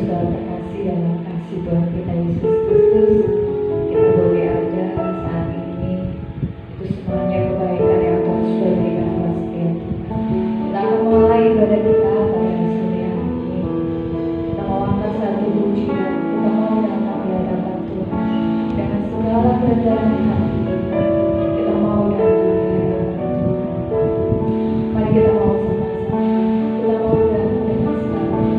sudah terkasih dalam kasih Tuhan kita Yesus Kristus, kita boleh ada saat ini, itu semuanya kebaikan yang Tuhan sudah berikan atas setiap kita. Kita akan mulai ibadah kita pada sore hari ini. Kita mau angkat satu pujian, kita mau datang di hadapan Tuhan dengan segala kerendahan di hati kita. Kita mau datang di hadapan Tuhan. Mari kita mau sama-sama. Kita mau datang dengan segala kerendahan.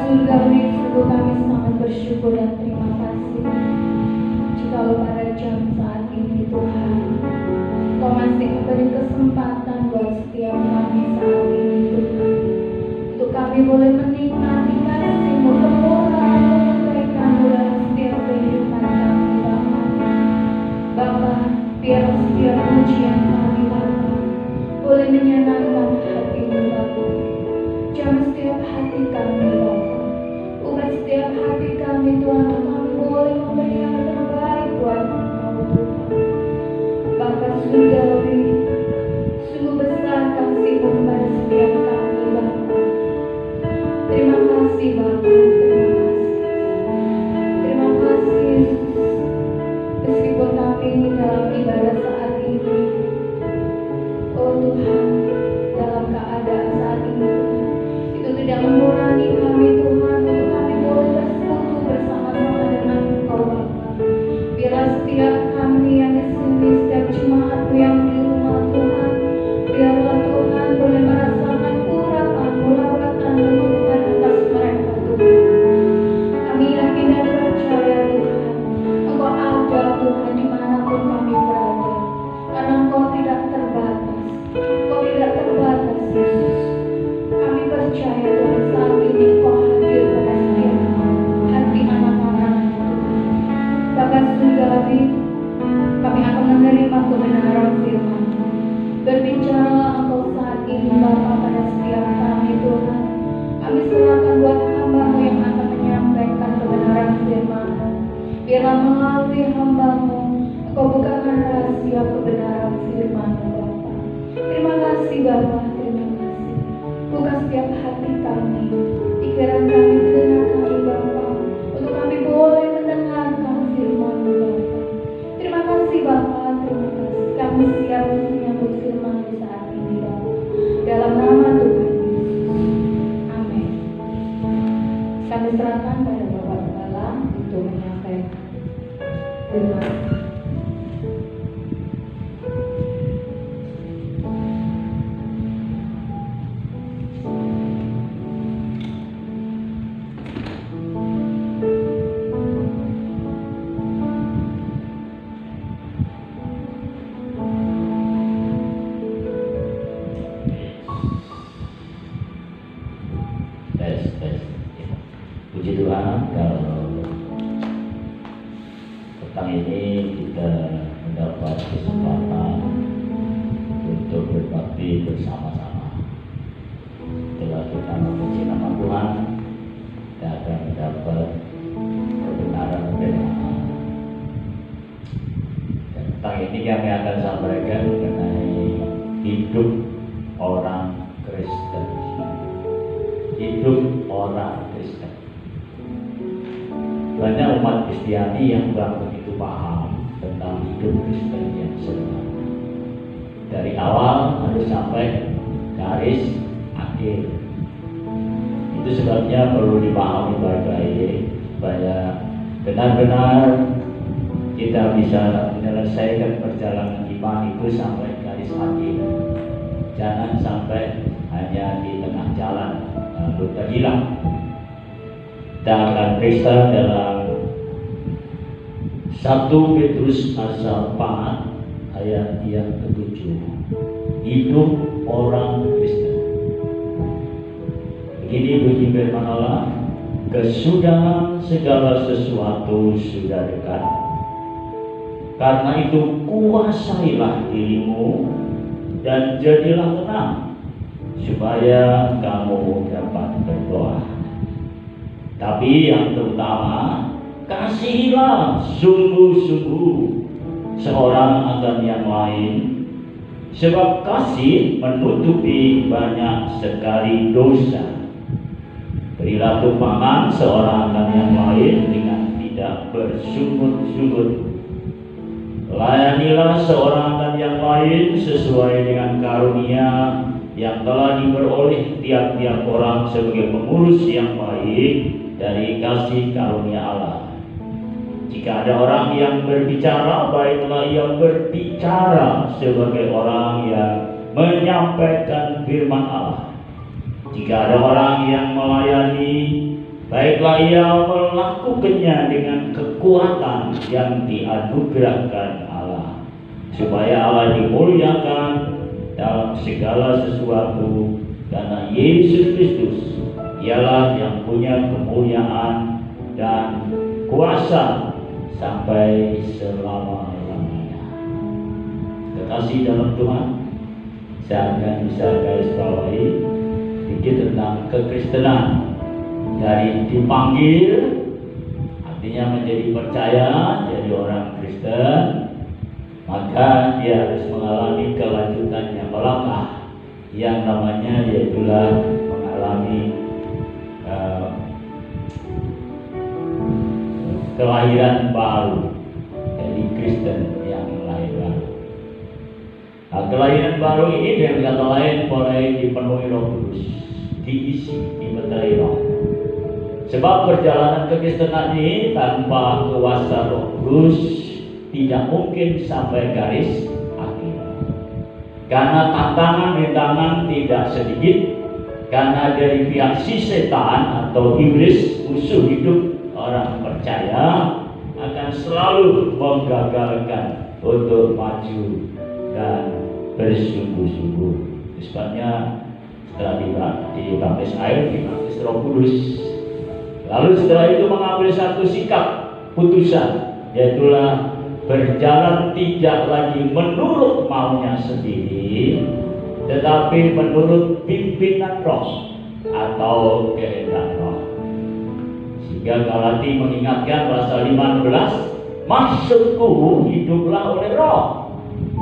surgawi, sungguh kami sangat bersyukur dan terima kasih. Jikalau pada jam saat ini Tuhan, Kau masih memberi kesempatan buat setiap kami saat ini Tuhan, untuk kami boleh menikmati kasih-Mu, kemurahan-Mu, kebaikan-Mu dalam setiap kehidupan kami Bapa. Bapa, biar setiap pujian kami Bapa boleh menyenangkan hati-Mu Bapa. Jam setiap hati kami Bapa, ubah setiap hati kami Tuhan, untuk kami boleh memberi yang terbaik buat Engkau Tuhan. Bapa surgawi, sungguh besar kasih-Mu kepada setiap kami Bapa. Terima kasih Bapa, terima kasih Yesus. Meskipun kami dalam ibadah saat ini, oh Tuhan, dalam keadaan saat ini Tuhan, itu tidak mengurangi kami Tuhan, untuk kami boleh bersekutu bersama-sama dengan Engkau Bapa. Biarlah setiap kami yang di sini, setiap jemaat-Mu yang di rumah Tuhan, biarlah Tuhan boleh merasakan urapan-Mu, lawatan-Mu Tuhan atas mereka Tuhan. Kami yakin dan percaya Tuhan, Engkau ada Tuhan dimanapun kami berada, karena Engkau tidak terbatas, Engkau tidak terbatas Yesus. Kami percaya Tuhan saat ini Engkau hadir pada setiap hati anak-anak-Mu Tuhan. Bapa surgawi, kami akan menerima kebenaran firman. Berbicara Engkau saat ini Bapa pada setiap kami Tuhan. Kami serahkan buat hamba-Mu yang akan menyampaikan kebenaran firman. Biarlah melalui hamba-Mu Engkau bukakan rahasia kebenaran firman-Mu Bapa. Terima kasih Bapa, terima kasih. Buka setiap hati kami, pikiran kami, telinga kami Bapa, untuk kami boleh mendengarkan firman-Mu Bapa. Terima kasih Bapa, terima kasih. Kami siap untuk menyambut firman-Mu saat ini Bapa. Dalam nama Tuhan Yesus. Amin. Kami serahkan pada Bapak Gembala untuk menyampaikan firman. Puji Tuhan, kalau petang ini kita mendapat kesempatan untuk berbakti bersama-sama. Setelah kita memuji nama Tuhan, kita akan mendapat kebenaran firman. Dan petang ini kami akan sampaikan mengenai hidup orang Kristen. Hidup orang Kristen. Banyak umat Kristiani yang belum begitu paham tentang hidup Kristen yang sebenarnya. Dari awal harus sampai garis akhir. Itu sebabnya perlu dipahami baik-baik supaya benar-benar kita bisa menyelesaikan perjalanan iman itu sampai garis akhir. Jangan sampai hanya di tengah jalan lalu terhilang. Kita akan periksa dalam 1 Petrus pasal 4 ayat yang ke-7. Hidup orang Kristen. Begini bunyi firman Allah, kesudahan segala sesuatu sudah dekat. Karena itu kuasailah dirimu dan jadilah tenang, supaya kamu dapat berdoa. Tapi yang terutama, kasihilah sungguh-sungguh seorang akan yang lain, sebab kasih menutupi banyak sekali dosa. Berilah tumpangan seorang akan yang lain dengan tidak bersungut-sungut. Layanilah seorang akan yang lain sesuai dengan karunia yang telah diperoleh tiap-tiap orang sebagai pengurus yang baik dari kasih karunia Allah. Jika ada orang yang berbicara, baiklah ia berbicara sebagai orang yang menyampaikan firman Allah. Jika ada orang yang melayani, Baiklah ia melakukannya dengan kekuatan yang dianugerahkan Allah, supaya Allah dimuliakan dalam segala sesuatu, karena Yesus Kristus ialah yang punya kemuliaan dan kuasa sampai selama-lamanya. Kekasih dalam Tuhan, saya akan bisa garis bawahi sedikit tentang kekristenan. Dari dipanggil, artinya menjadi percaya, jadi orang Kristen, maka dia harus mengalami kelanjutan yang melangkah, yang namanya yaitulah mengalami kelahiran baru, jadi Kristen yang lahir baru. Nah, kelahiran baru ini dengan kata lain boleh dipenuhi Roh Kudus, diisi, dimeterai Roh. Sebab perjalanan kekristenan ini tanpa kuasa Roh Kudus tidak mungkin sampai garis akhir. Karena tantangan-rintangan tidak sedikit, karena dari pihak si setan atau iblis, musuh hidup orang percaya, akan selalu menggagalkan untuk maju dan bersungguh-sungguh. Sebabnya setelah dibaptis air, dibaptis Roh Kudus. Lalu setelah itu mengambil satu sikap putusan, yaitulah berjalan tidak lagi menurut maunya sendiri, tetapi menurut pimpinan Roh atau kehendak Roh. Sehingga Galati mengingatkan pasal 15, maksudku hiduplah oleh Roh,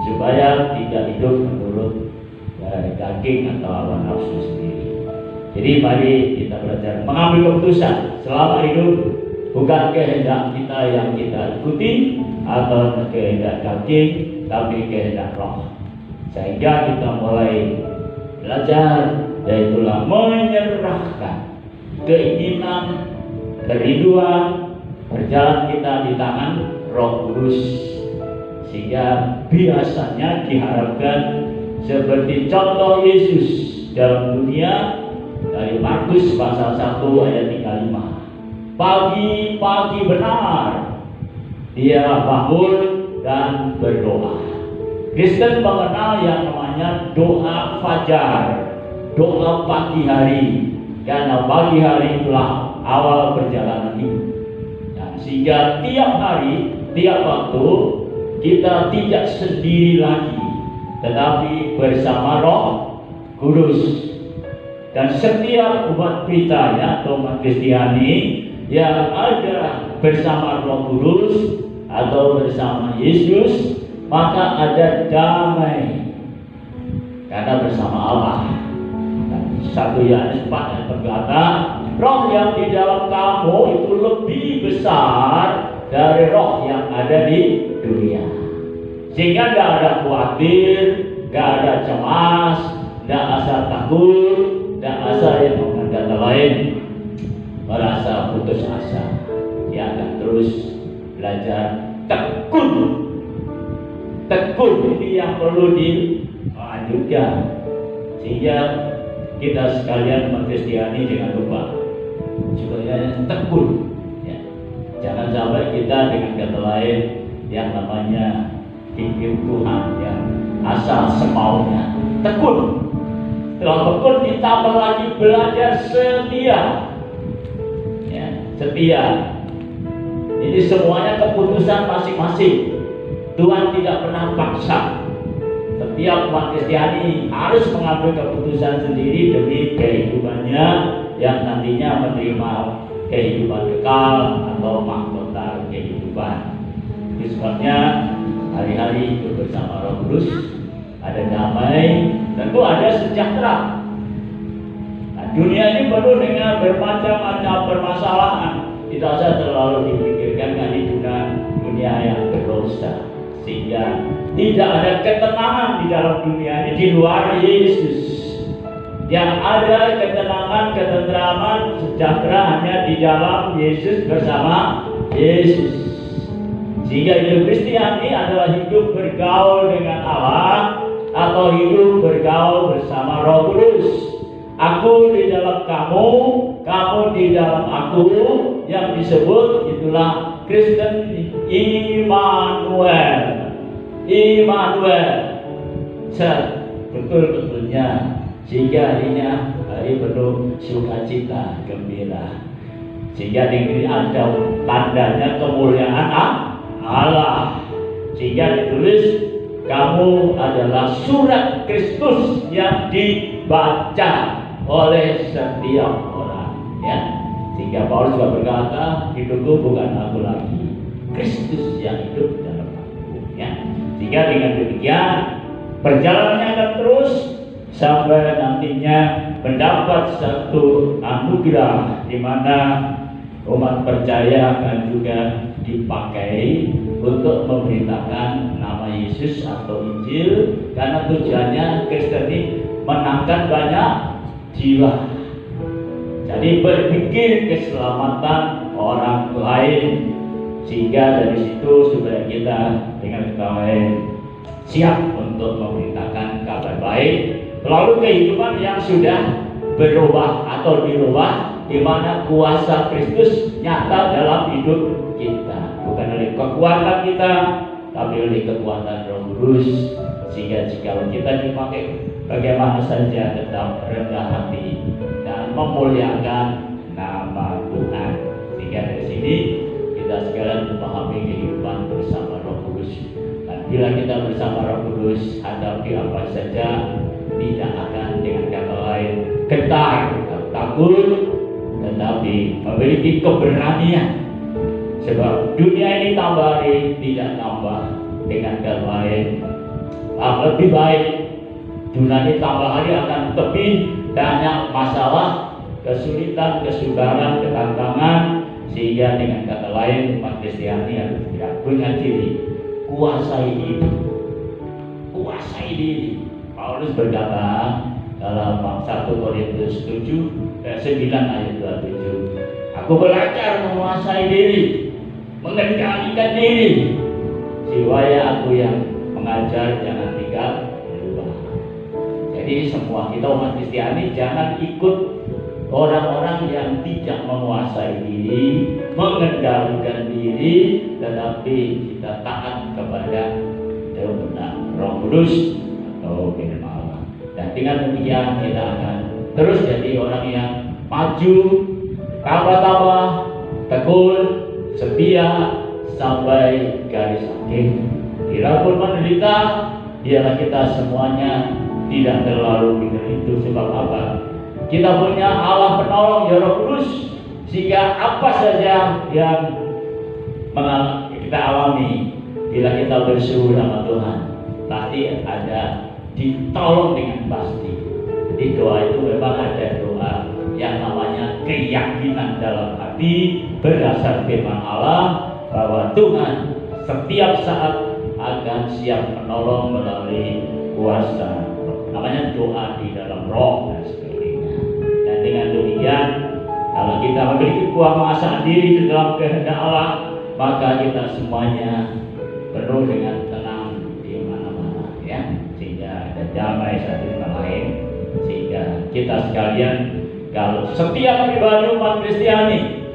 supaya tidak hidup menurut daging atau hawa nafsu sendiri. Jadi mari kita belajar mengambil keputusan selama hidup, bukan kehendak kita yang kita ikuti atau kehendak daging, tapi kehendak Roh. Sehingga kita mulai belajar, yaitulah menyerahkan keinginan, kerinduan, berjalan kita di tangan Roh Kudus. Sehingga biasanya diharapkan seperti contoh Yesus dalam dunia, dari Markus pasal 1 ayat 35. Pagi-pagi benar dia bangun dan berdoa. Kristen mengenal yang namanya doa fajar, doa pagi hari, karena pagi hari itulah awal perjalanan hidup. Dan sehingga tiap hari, tiap waktu kita tidak sendiri lagi, tetapi bersama Roh Kudus. Dan setiap umat percaya atau umat Kristiani yang ada bersama Roh Kudus atau bersama Yesus, maka ada damai karena bersama Allah. Dan 1 Yohanes 4 yang berkata, roh yang di dalam kamu itu lebih besar dari roh yang ada di dunia. Sehingga tidak ada khawatir, tidak ada cemas, tidak asal takut, tidak asal yang dengan kata lain merasa putus asa. Dia akan terus belajar tekun. Tekun ini yang perlu dilanjutkan, sehingga kita sekalian umat Kristiani jangan lupa supaya tekun. Ya. Jangan sampai kita dengan kata lain yang namanya pikir Tuhan yang asal semaunya. Tekun. Setelah tekun ditambah lagi belajar setia. Ya, setia. Ini semuanya keputusan masing-masing. Tuhan tidak pernah paksa. Setiap umat Kristiani harus mengambil keputusan sendiri demi kehidupannya yang nantinya menerima kehidupan kekal atau mahkota kehidupan. Itu sebabnya hari-hari itu bersama Roh Kudus, ada damai, tentu ada sejahtera. Nah, dunia ini penuh dengan bermacam-macam permasalahan. Tidak usah terlalu dipikirkan kan di dunia yang berdosa, sehingga tidak ada ketenangan di dalam dunia ini di luar Yesus. Yang ada ketenangan, ketentraman, sejahtera hanya di dalam Yesus, bersama Yesus. Sehingga hidup Kristiani adalah hidup bergaul dengan Allah atau hidup bergaul bersama Roh Kudus. Aku di dalam kamu, kamu kamu di dalam aku, yang disebut itulah Kristen Immanuel. Betul-betulnya, sehingga harinya hari penuh sukacita, gembira. Sehingga di sini ada tandanya kemuliaan Allah. Sehingga ditulis, kamu adalah surat Kristus yang dibaca oleh setiap orang, ya. Sehingga Paulus juga berkata, hidupku bukan aku lagi, Kristus yang hidup dalam aku, ya. Sehingga dengan demikian perjalanannya akan terus sampai nantinya mendapat satu anugerah di mana umat percaya akan juga dipakai untuk memberitakan nama Yesus atau Injil, karena tujuannya Kristen ini menangkan banyak jiwa. Jadi berpikir keselamatan orang lain, sehingga dari situ supaya kita dengan ketahuan siap untuk memberitakan kabar baik melalui kehidupan yang sudah berubah atau dirubah, di mana kuasa Kristus nyata dalam hidup kita, bukan oleh kekuatan kita, tapi oleh kekuatan Roh Kudus. Sehingga jika kita dipakai bagaimana saja tetap rendah hati dan memuliakan nama Tuhan. Sehingga dari sini kita sekalian memahami kehidupan bersama Roh Kudus. Dan bila kita bersama Roh Kudus, hadapi apa saja tidak akan, dengan kata lain, gentar, takut, tetapi memiliki keberanian. Sebab dunia ini tambah hari, tidak tambah. Dengan kata lain, lebih baik dunia ini tambah hari akan lebih banyak masalah, kesulitan, kesukaran, ketantangan. Sehingga dengan kata lain, umat Kristiani harus berbenah diri, kuasai diri, kuasai diri. Paulus berkata dalam 1 Korintus 9 ayat 27, aku belajar menguasai diri, mengendalikan diri, supaya aku yang mengajar jangan tinggal berubah. Jadi semua kita umat Kristiani jangan ikut orang-orang yang tidak menguasai diri, mengendalikan diri, tetapi kita taat kepada Roh Kudus atau firman Allah. Dan dengan demikian kita akan terus jadi orang yang maju, tambah-tambah, tekun, setia sampai garis akhir. Biarpun menderita, biarlah kita semuanya tidak terlalu mikir itu. Sebab apa? Kita punya Allah penolong, ya Roh Kudus, sehingga apa saja yang kita alami, bila kita bersyukur sama Tuhan, pasti ada ditolong dengan pasti. Jadi doa itu memang ada doa yang namanya keyakinan dalam hati berdasar firman Allah bahwa Tuhan setiap saat akan siap menolong melalui kuasa. Namanya doa di dalam roh dan sebagainya. Dan dengan demikian, kalau kita memiliki kuasa diri di dalam kehendak Allah, maka kita semuanya penuh dengan tenang di mana-mana, ya. Sehingga ada damai satu sama lain. Sehingga kita sekalian, kalau setiap pribadi umat Kristiani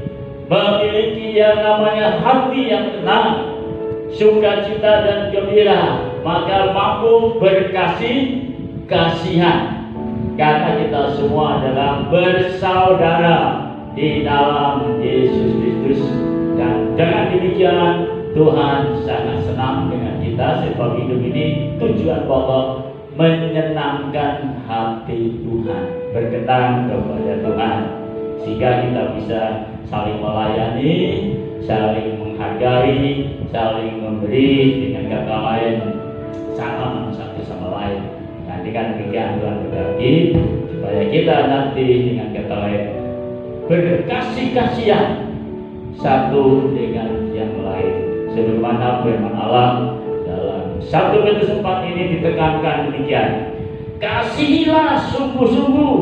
memiliki yang namanya hati yang tenang, sukacita dan gembira, maka mampu berkasih kasihan, karena kita semua adalah bersaudara di dalam Yesus Kristus. Dan dengan demikian Tuhan sangat senang dengan kita, sebab hidup ini tujuan pokok menyenangkan hati Tuhan, berkenan kepada Tuhan, sehingga kita bisa saling melayani, saling menghargai, saling memberi, dengan kata lain salam satu sama lain. Nah, dengan demikian Tuhan berbagi supaya kita nanti dengan kata lain berkasih-kasihan satu dengan yang lain, sebagaimana firman Allah dalam 1 Petrus 4 ini ditekankan demikian, kasihilah sungguh-sungguh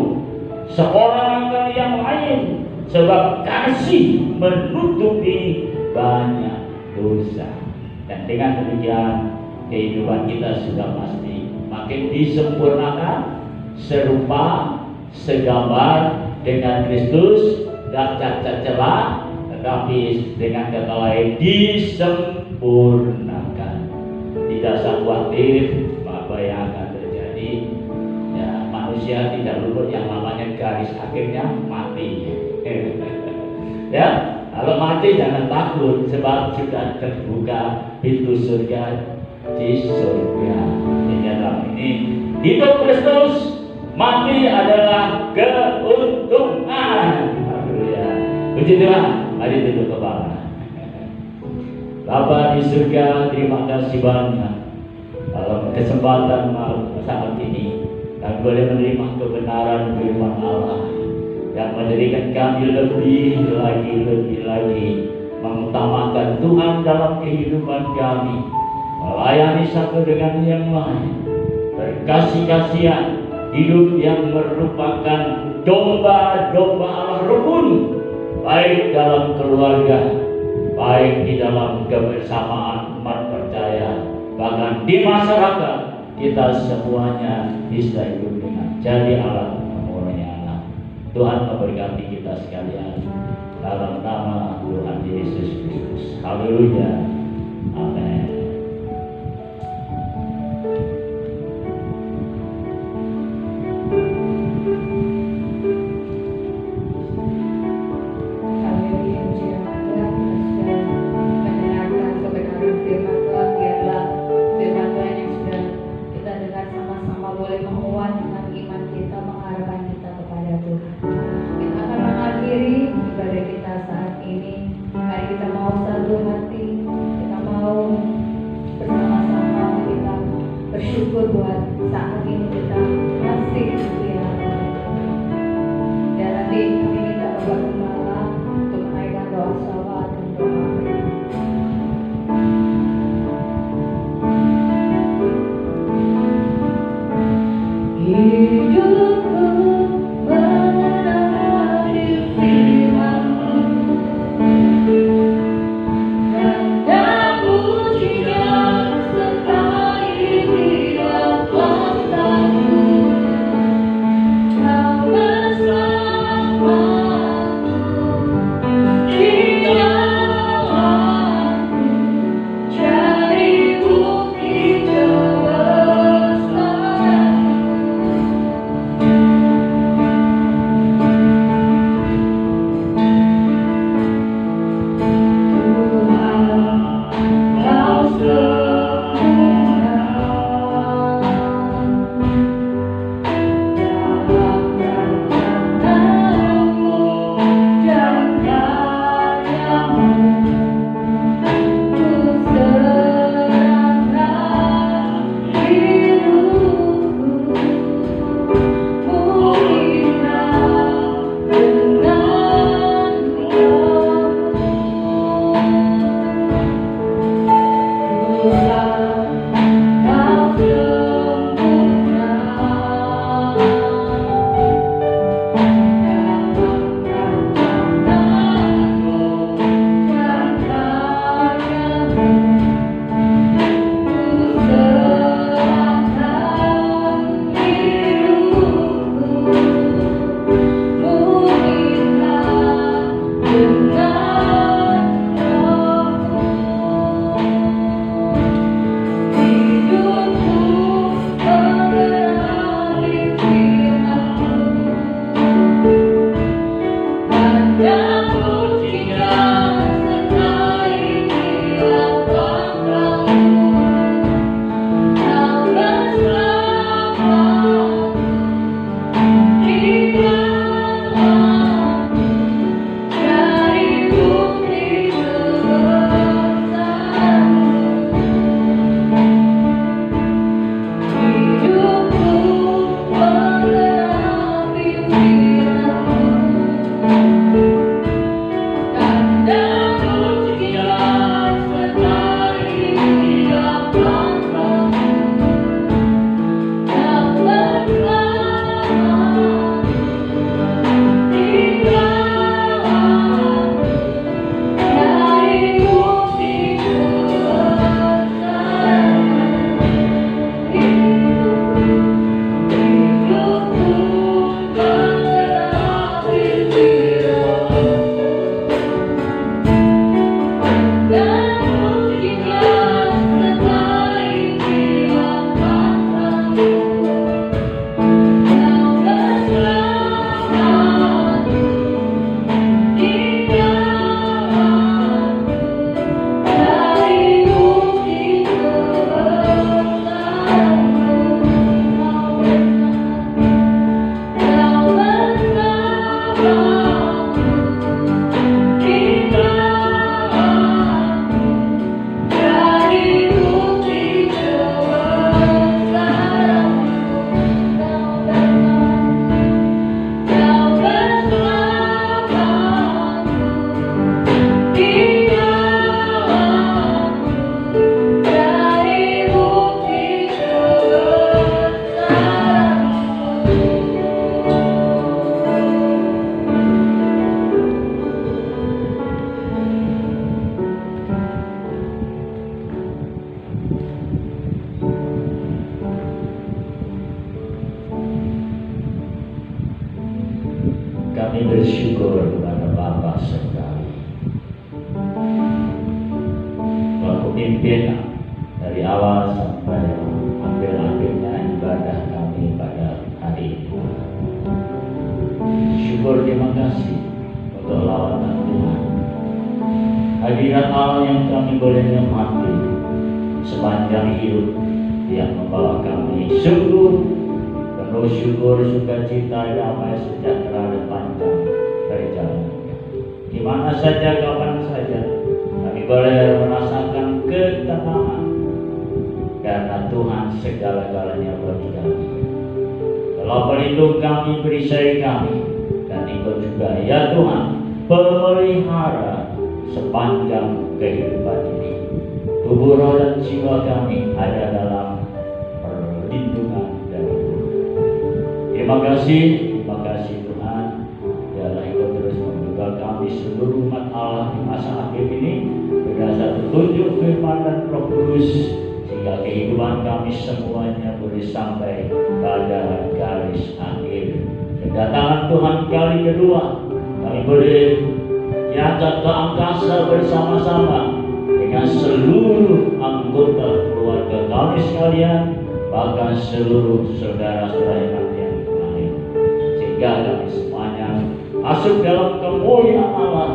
seorang akan yang lain, sebab kasih menutupi banyak dosa. Dan dengan demikian kehidupan kita sudah pasti makin disempurnakan, serupa, segambar dengan Kristus, tidak cacat celah, tetapi dengan kata lain disempurnakan. Tidak usah khawatir apa yang akan terjadi. Ya, manusia tidak luput yang namanya garis akhirnya mati. Ya, kalau mati jangan takut, sebab sudah terbuka pintu surga di surga. Ini dalam ini hidup Kristus, mati adalah keuntungan. Haleluya. Puji Tuhan. Mari tunduk kepala. Bapa di surga, terima kasih banyak dalam kesempatan saat ini kami boleh menerima kebenaran firman Allah yang menjadikan kami lebih lagi mengutamakan Tuhan dalam kehidupan kami, melayani satu dengan yang lain, berkasih-kasihan, hidup yang merupakan domba-domba Allah rukun, baik dalam keluarga, baik di dalam kebersamaan umat percaya, bahkan di masyarakat. Kita semuanya bisa hidup dengan jadi alat kemuliaan. Tuhan memberkati kita sekalian dalam nama Tuhan Yesus Kristus. Haleluya. Amin. Bersyukur buat saat ini kita masih setia. Dan nanti kami minta Bapak Gembala untuk menaikkan doa salawat dan doa. Hidupku mengenali firman-Mu, dan pujinya sertai tiap langkahku. Kau bersamaku di jalanku, jadi bukti kebesaran. bersyukur kepada Bapa sekali. Selaku pimpin dari awal sampai akhir-akhirnya ibadah kami pada hari ini. Syukur, terima kasih untuk lawatan Tuhan. Hadirat Allah yang kami boleh nikmati sepanjang hidup yang membawa kami sungguh penuh syukur, sukacita, damai, sejahtera, dan panjang perjalanan. Di mana saja, kapan saja, kami boleh merasakan ketenangan karena Tuhan segala-galanya bagi kami. Telah pelindung kami, perisai kami, dan Engkau juga, ya Tuhan, pelihara sepanjang kehidupan ini. Tubuh, roh, dan jiwa kami ada dalam perlindungan dan terima kasih Tuhan. Biarlah Engkau terus membuka kami seluruh umat Allah di masa akhir ini berdasar petunjuk firman dan Roh Kudus, sehingga kehidupan kami semuanya boleh sampai pada garis akhir kedatangan Tuhan kali kedua. Kami boleh diangkat ke angkasa bersama-sama dengan seluruh anggota keluarga kami sekalian, bahkan seluruh saudara-saudara yang sehingga kami semuanya masuk dalam kemuliaan Allah,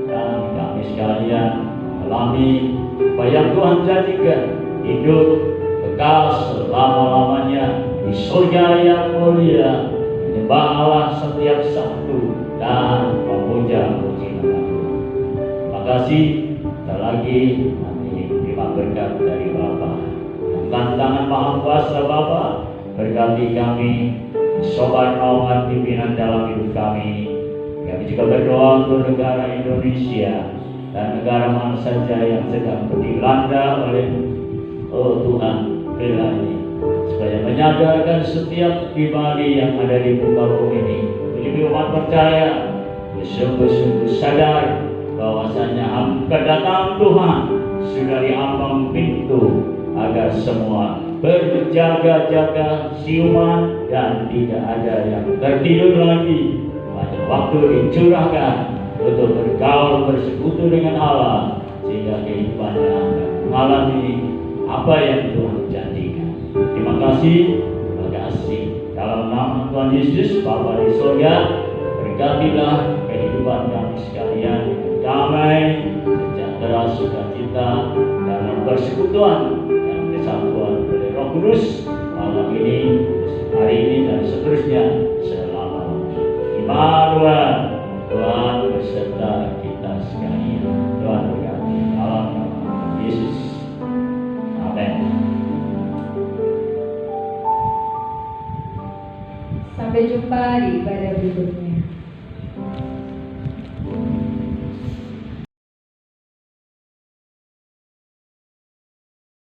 dan kami sekalian mengalami apa yang Tuhan janjikan, hidup kekal selama-lamanya di surga yang mulia, menyembah Allah setiap Sabtu dan memuja-puji nama Tuhan. Terima kasih. Sekali lagi kami terima berkat dari Bapa. Tangan Maha Kuasa Bapa berkati kami, sobat naungan pimpinan dalam hidup kami. Kami juga berdoa untuk negara Indonesia dan negara mana saja yang sedang dilanda oleh Tuhan bela ini, supaya menyadarkan setiap pribadi yang ada di muka bumi ini menjadi umat percaya, bersungguh-sungguh sadar bahwasanya kedatangan Tuhan sudah diambang pintu agar semua berjaga-jaga, siuman, dan tidak ada yang tertidur lagi. Banyak waktu dicurahkan untuk bergaul, bersekutu dengan Allah, sehingga kehidupannya akan mengalami apa yang Tuhan janjikan. Terima kasih. Dalam nama Tuhan Yesus, Bapa di surga, berkatilah kehidupan kami sekalian dengan damai, sejahtera, sukacita, dalam persekutuan dan kesatuan oleh Roh Kudus malam ini, hari ini, dan seterusnya selama-lamanya. Immanuel, Tuhan beserta kita sekalian. Tuhan berkati dalam nama Yesus. Amin. Sampai jumpa di ibadah berikutnya.